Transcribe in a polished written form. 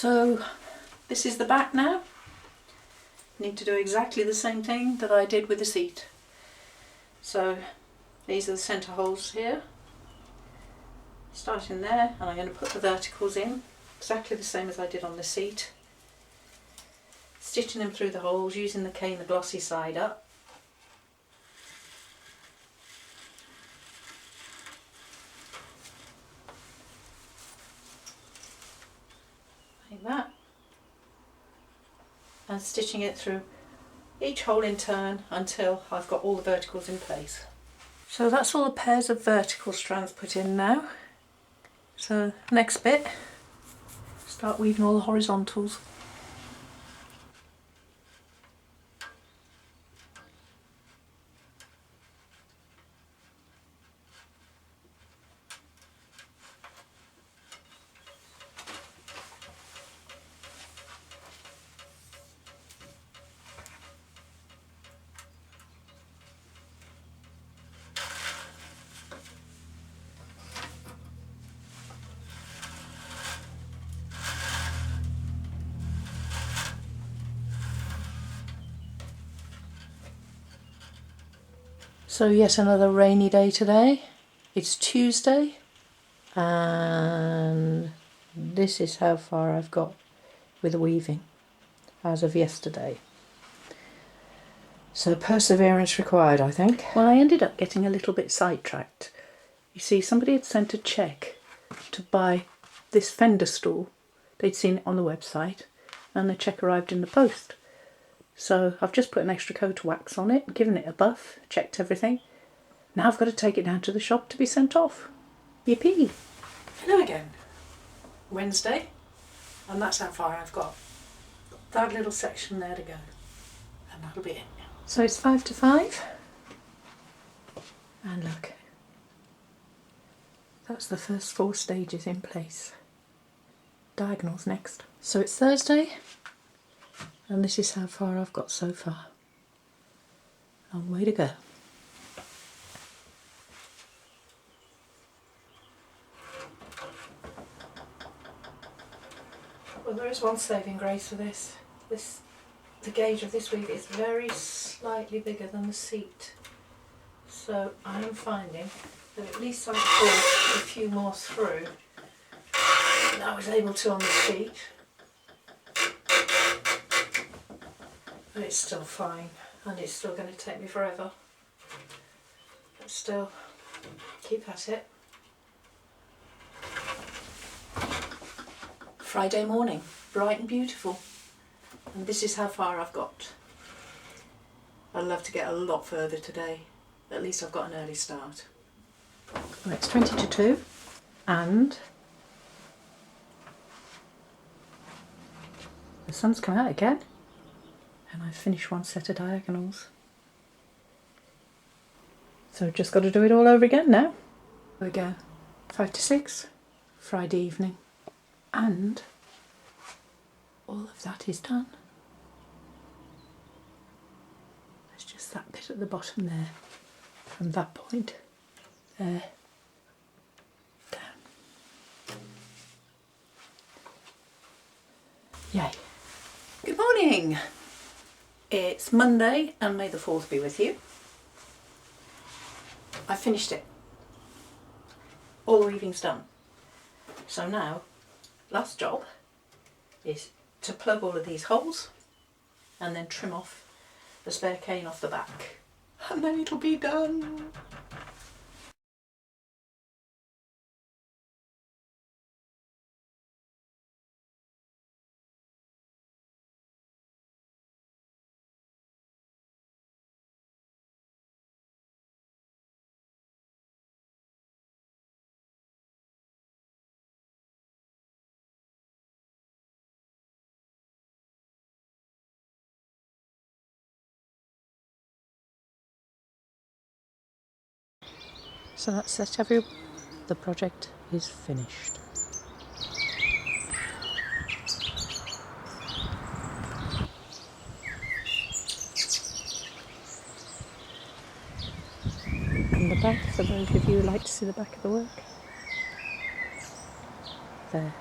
So this is the back now. Need to do exactly the same thing that I did with the seat. So these are the centre holes here. Starting there, and I'm going to put the verticals in exactly the same as I did on the seat. Stitching them through the holes using the cane, the glossy side up. Like that. And stitching it through each hole in turn until I've got all the verticals in place. So that's all the pairs of vertical strands put in now. So next bit, start weaving all the horizontals. So yet another rainy day today. It's Tuesday and this is how far I've got with the weaving as of yesterday. So perseverance required, I think. Well, I ended up getting a little bit sidetracked. You see, somebody had sent a cheque to buy this fender stool. They'd seen it on the website and the cheque arrived in the post. So I've just put an extra coat of wax on it, given it a buff, checked everything. Now I've got to take it down to the shop to be sent off. Yippee! Hello again. Wednesday, and that's how far I've got. That little section there to go, and that'll be it. So it's 5 to 5, and look, that's the first 4 stages in place. Diagonals next. So it's Thursday, and this is how far I've got so far. Long way to go. Well, there is one saving grace for this. The gauge of this weave is very slightly bigger than the seat. So I am finding that at least I pulled a few more through than I was able to on the seat. But it's still fine, and it's still going to take me forever. But still, keep at it. Friday morning, bright and beautiful. And this is how far I've got. I'd love to get a lot further today. At least I've got an early start. Well, it's 20 to 2 and the sun's come out again. And I've finished one set of diagonals. So I've just got to do it all over again now. There we go. 5 to 6, Friday evening. And all of that is done. There's just that bit at the bottom there. From that point, there, down. Yay. Good morning. It's Monday and may the 4th be with you. I finished it. All the weaving's done. So now, last job is to plug all of these holes and then trim off the spare cane off the back. And then it'll be done. So that's it, the project is finished. And the back, for those of you who like to see the back of the work. There.